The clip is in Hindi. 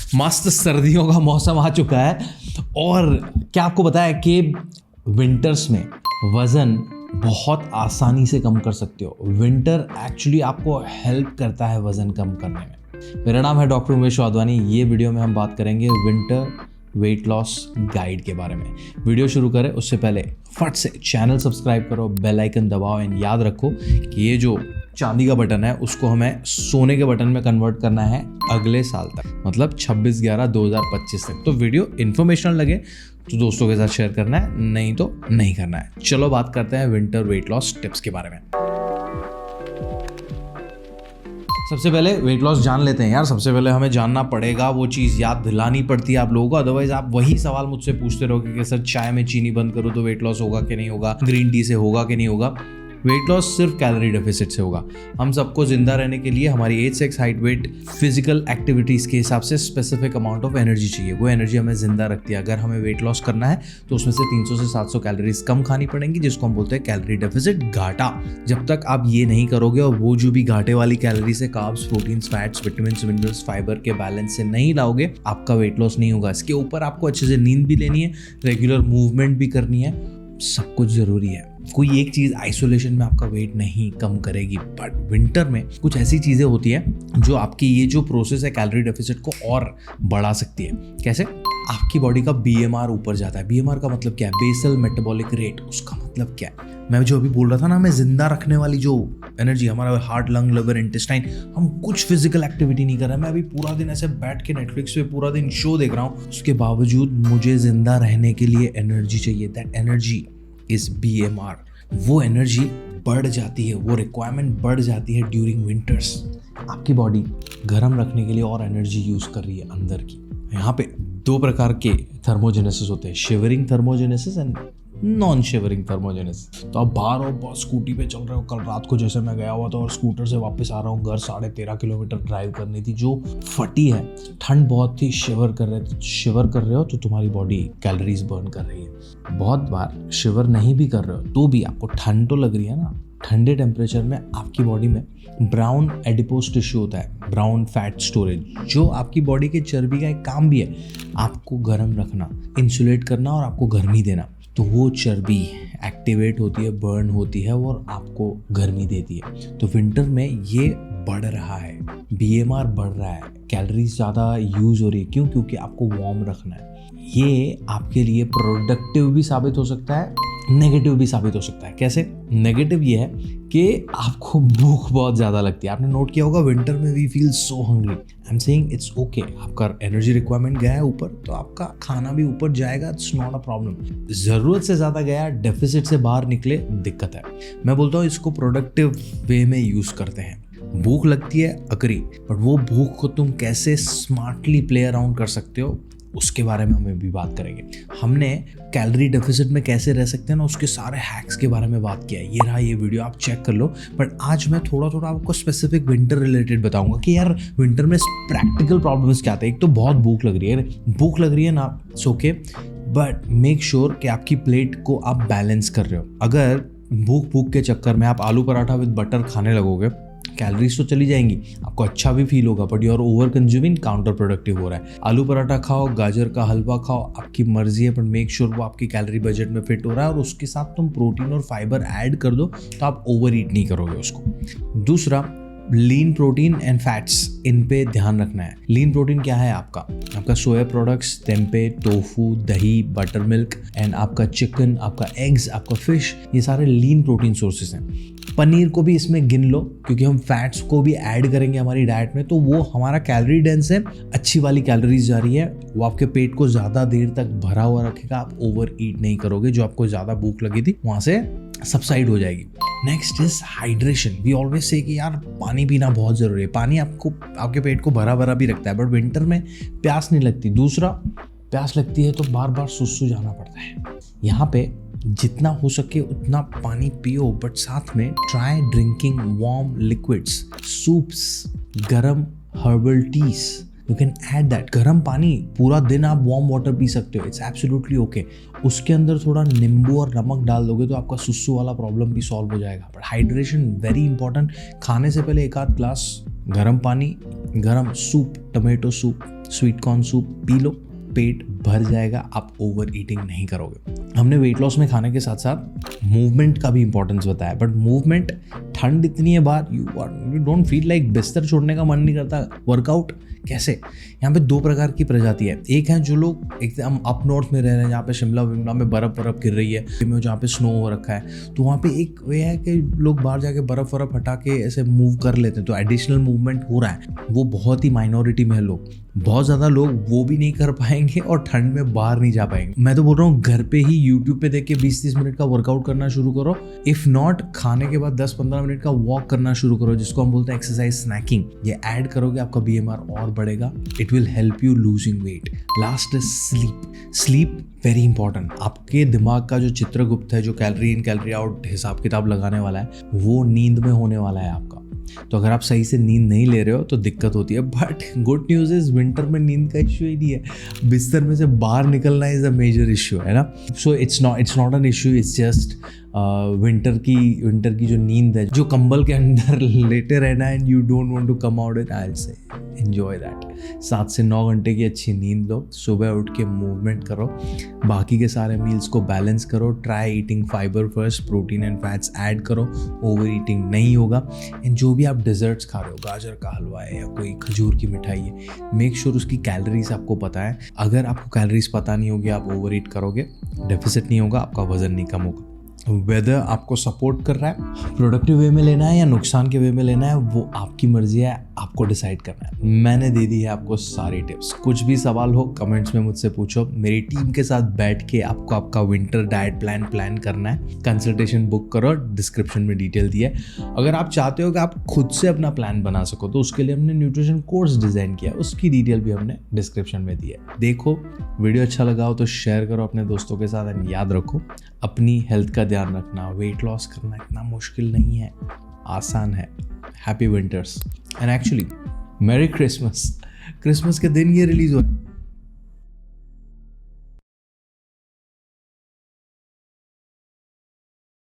मस्त सर्दियों का मौसम आ चुका है और क्या आपको पता है कि विंटर्स में वज़न बहुत आसानी से कम कर सकते हो। विंटर एक्चुअली आपको हेल्प करता है वज़न कम करने में। मेरा नाम है डॉक्टर उमेश वाधवानी। ये वीडियो में हम बात करेंगे विंटर वेट लॉस गाइड के बारे में। वीडियो शुरू करें उससे पहले फट से चैनल सब्सक्राइब करो, बेल आइकन दबाओ एंड याद रखो कि ये जो चांदी का बटन है उसको हमें सोने के बटन में कन्वर्ट करना है अगले साल तक, मतलब 26/11/2025 तक। तो वीडियो इन्फॉर्मेशनल लगे तो दोस्तों के साथ शेयर करना है, नहीं तो नहीं करना है। चलो बात करते हैं विंटर वेट लॉस टिप्स के बारे में। सबसे पहले वेट लॉस जान लेते हैं यार। सबसे पहले हमें जानना पड़ेगा, वो चीज़ याद दिलानी पड़ती है आप लोगों को, अदरवाइज आप वही सवाल मुझसे पूछते रहोगे कि सर चाय में चीनी बंद करो तो वेट लॉस होगा कि नहीं होगा, ग्रीन टी से होगा कि नहीं होगा। वेट लॉस सिर्फ कैलोरी डेफिसिट से होगा। हम सबको जिंदा रहने के लिए हमारी age, sex, height, weight, physical activities के हिसाब से स्पेसिफिक अमाउंट ऑफ एनर्जी चाहिए। वो एनर्जी हमें जिंदा रखती है। अगर हमें वेट लॉस करना है तो उसमें से 300 से 700 कैलोरीज कम खानी पड़ेंगी, जिसको हम बोलते हैं कैलोरी डेफिसिट, घाटा। जब तक आप ये नहीं करोगे और वो जो भी घाटे वाली कैलोरीज है, carbs, proteins, fats, vitamins, minerals, fibre के बैलेंस से नहीं लाओगे, आपका वेट लॉस नहीं होगा। इसके ऊपर आपको अच्छे से नींद भी लेनी है, रेगुलर मूवमेंट भी करनी है, सब कुछ जरूरी है। कोई एक चीज़ आइसोलेशन में आपका वेट नहीं कम करेगी, बट विंटर में कुछ ऐसी चीज़ें होती हैं जो आपकी ये जो प्रोसेस है कैलोरी डेफिसिट को और बढ़ा सकती है। कैसे? आपकी बॉडी का BMR ऊपर जाता है। BMR का मतलब क्या है? Basal metabolic rate. उसका मतलब क्या है? मैं जो अभी बोल रहा था ना, हमें जिंदा रखने वाली जो एनर्जी, हमारा हार्ट, लंग, लिवर, इंटेस्टाइन, हम कुछ फिजिकल एक्टिविटी नहीं कर रहे। मैं अभी पूरा दिन ऐसे बैठ के नेटफ्लिक्स पे पूरा दिन शो देख रहा हूँ, उसके बावजूद मुझे जिंदा रहने के लिए एनर्जी चाहिए। That energy is BMR। वो एनर्जी बढ़ जाती है, वो रिक्वायरमेंट बढ़ जाती है ड्यूरिंग विंटर्स। आपकी बॉडी गर्म रखने के लिए और एनर्जी यूज कर रही है अंदर की। यहाँ पे 2 प्रकार के थर्मोजेनेसिस होते हैं, shivering thermogenesis and non shivering thermogenesis. तो आप बाहर हो, बहुत स्कूटी पे चल रहे हो। कल रात को जैसे मैं गया हुआ था और स्कूटर से वापस आ रहा हूँ घर, 13.5 किलोमीटर ड्राइव करनी थी, जो फटी है, ठंड बहुत थी, शिवर कर रहे हो तो तुम्हारी बॉडी कैलोरीज बर्न कर रही है। बहुत बार शिवर नहीं भी कर रहे हो तो भी आपको ठंड तो लग रही है ना। ठंडे टेम्परेचर में आपकी बॉडी में ब्राउन एडिपोज टिश्यू होता है, ब्राउन फैट स्टोरेज, जो आपकी बॉडी के चर्बी का एक काम भी है, आपको गर्म रखना, इंसुलेट करना और आपको गर्मी देना। तो वो चर्बी एक्टिवेट होती है, बर्न होती है और आपको गर्मी देती है। तो विंटर में ये बढ़ रहा है, BMR बढ़ रहा है, कैलोरीज ज़्यादा यूज़ हो रही है। क्यों? क्योंकि आपको वार्म रखना है। ये आपके लिए प्रोडक्टिव भी साबित हो सकता है, नेगेटिव भी साबित हो सकता है। कैसे? नेगेटिव ये है कि आपको भूख बहुत ज़्यादा लगती है। आपने नोट किया होगा, विंटर में we feel so hungry. I am saying it's okay. आपका एनर्जी रिक्वायरमेंट गया है ऊपर तो आपका खाना भी ऊपर जाएगा, इट्स नॉट अ प्रॉब्लम। ज़रूरत से ज़्यादा गया, डेफिसिट से बाहर निकले, दिक्कत है। मैं बोलता हूँ इसको प्रोडक्टिव वे में यूज़ करते हैं। भूख लगती है, अग्री, बट वो भूख को तुम कैसे स्मार्टली प्ले अराउंड कर सकते हो, उसके बारे में हम भी बात करेंगे। हमने कैलोरी डेफिसिट में कैसे रह सकते हैं ना, उसके सारे हैक्स के बारे में बात किया है। ये रहा ये वीडियो, आप चेक कर लो। बट आज मैं थोड़ा आपको स्पेसिफिक विंटर रिलेटेड बताऊंगा कि यार विंटर में प्रैक्टिकल प्रॉब्लम्स क्या आते हैं। एक तो बहुत भूख लग रही है ना, it's okay, but make sure कि आपकी प्लेट को आप बैलेंस कर रहे हो। अगर भूख के चक्कर में आप आलू पराठा विद बटर खाने लगोगे, कैलोरीज तो चली जाएंगी, आपको अच्छा भी फील होगा, but your over consuming, counter productive हो रहा है। आलू पराठा खाओ, गाजर का हलवा खाओ, आपकी मर्जी है, पर मेक श्योर वो आपकी कैलोरी बजट में फिट हो रहा है और उसके साथ तुम प्रोटीन और फाइबर ऐड कर दो तो आप ओवर ईट नहीं करोगे उसको। दूसरा, लीन प्रोटीन एंड फैट्स, इन पे ध्यान रखना है। लीन प्रोटीन क्या है? आपका सोया प्रोडक्ट्स, टेम्पे, टोफू, दही, बटर मिल्क एंड आपका चिकन, आपका एग्स, आपका फिश, ये सारे लीन प्रोटीन सोर्सेस हैं। पनीर को भी इसमें गिन लो, क्योंकि हम फैट्स को भी ऐड करेंगे हमारी डाइट में, तो वो हमारा कैलोरी डेंस है, अच्छी वाली कैलोरीज जा रही है, वो आपके पेट को ज़्यादा देर तक भरा हुआ रखेगा, आप ओवर ईट नहीं करोगे, जो आपको ज़्यादा भूख लगी थी वहाँ से सबसाइड हो जाएगी। Next is hydration. We always say कि यार पानी पीना बहुत ज़रूरी है। पानी आपको आपके पेट को भरा भरा भी रखता है, बट विंटर में प्यास नहीं लगती। दूसरा, प्यास लगती है तो बार बार सुसु जाना पड़ता है। यहाँ पे जितना हो सके उतना पानी पियो, बट साथ में try drinking warm liquids, soups, गरम herbal teas, you can add that. गर्म पानी, पूरा दिन आप वार्म वाटर पी सकते हो, इट्स एब्सोल्युटली ओके। उसके अंदर थोड़ा नींबू और नमक डाल दोगे तो आपका सुसु वाला प्रॉब्लम भी सॉल्व हो जाएगा। But hydration very important. खाने से पहले 1 आध ग्लास गर्म पानी, गर्म soup, tomato soup, sweet corn soup पी लो, पेट भर जाएगा, आप ओवर ईटिंग नहीं करोगे। हमने वेट लॉस में खाने के साथ साथ मूवमेंट का भी इंपॉर्टेंस बताया, बट मूवमेंट, ठंड इतनी है बाहर, यू डोंट फील लाइक बिस्तर छोड़ने का मन नहीं करता, वर्कआउट कैसे? यहाँ पे दो प्रकार की प्रजाति है। एक है जो लोग एकदम अप नॉर्थ में रह रहे हैं, जहाँ पे शिमला विमला में बर्फ़ गिर रही है, जहाँ पे स्नो हो रखा है, तो वहाँ पे एक वे है कि लोग बाहर जाके बर्फ़ हटा के ऐसे मूव कर लेते हैं, तो एडिशनल मूवमेंट हो रहा है। वो बहुत ही माइनॉरिटी में है लोग, बहुत ज़्यादा लोग वो भी नहीं कर पाएंगे और ठंड में बाहर नहीं जा पाएंगे। मैं तो बोल रहा हूँ घर पे ही यूट्यूब पे देख के 20-30 मिनट का वर्कआउट करना शुरू करो, इफ़ नॉट खाने के बाद 10-15 मिनट का वॉक करना शुरू करो, जिसको हम बोलते हैं एक्सरसाइज स्नैकिंग। ये ऐड करोगे आपका BMR और बढ़ेगा, it will help you losing weight. Last is sleep very important. आपके दिमाग का जो चित्रगुप्त है, जो कैलोरी इन कैलोरी आउट हिसाब किताब लगाने वाला है, वो नींद में होने वाला है आपका। तो अगर आप सही से नींद नहीं ले रहे हो तो दिक्कत होती है। But good news is winter में नींद का इश्यू ही नहीं है, बिस्तर में से बाहर निकलना इज अ मेजर इश्यू, है ना। So it's not an issue, it's just winter की जो नींद है, जो कंबल के अंदर लेटे रहना and you don't want to come out it, I will say enjoy that. 7 से 9 घंटे की अच्छी नींद लो, सुबह उठ के मूवमेंट करो, बाकी के सारे मील्स को बैलेंस करो, try eating fibre first, protein and fats add करो, ओवर ईटिंग नहीं होगा। एंड जो भी आप डिजर्ट्स खा रहे हो, गाजर का हलवा है या कोई खजूर की मिठाई है, मेक श्योर उसकी कैलोरीज आपको पता है। अगर आपको कैलोरीज पता नहीं होगी, आप ओवर ईट करोगे, डेफिसिट नहीं होगा, आपका वजन नहीं कम होगा। वेदर आपको सपोर्ट कर रहा है, प्रोडक्टिव वे में लेना है या नुकसान के वे में लेना है, वो आपकी मर्जी है, आपको डिसाइड करना है। मैंने दे दी है आपको सारी टिप्स। कुछ भी सवाल हो कमेंट्स में मुझसे पूछो, मेरी टीम के साथ बैठ के आपको आपका विंटर डाइट प्लान करना है, कंसल्टेशन बुक करो, डिस्क्रिप्शन में डिटेल दी है। अगर आप चाहते हो कि आप खुद से अपना प्लान बना सको, तो उसके लिए हमने न्यूट्रिशन कोर्स डिज़ाइन किया, उसकी डिटेल भी हमने डिस्क्रिप्शन में दी है। देखो, वीडियो अच्छा लगा हो तो शेयर करो अपने दोस्तों के साथ, एंड याद रखो अपनी हेल्थ का ध्यान रखना। वेट लॉस करना इतना मुश्किल नहीं है, आसान है। Happy winters and actually merry Christmas. Christmas के दिन ये रिलीज हो रहा है।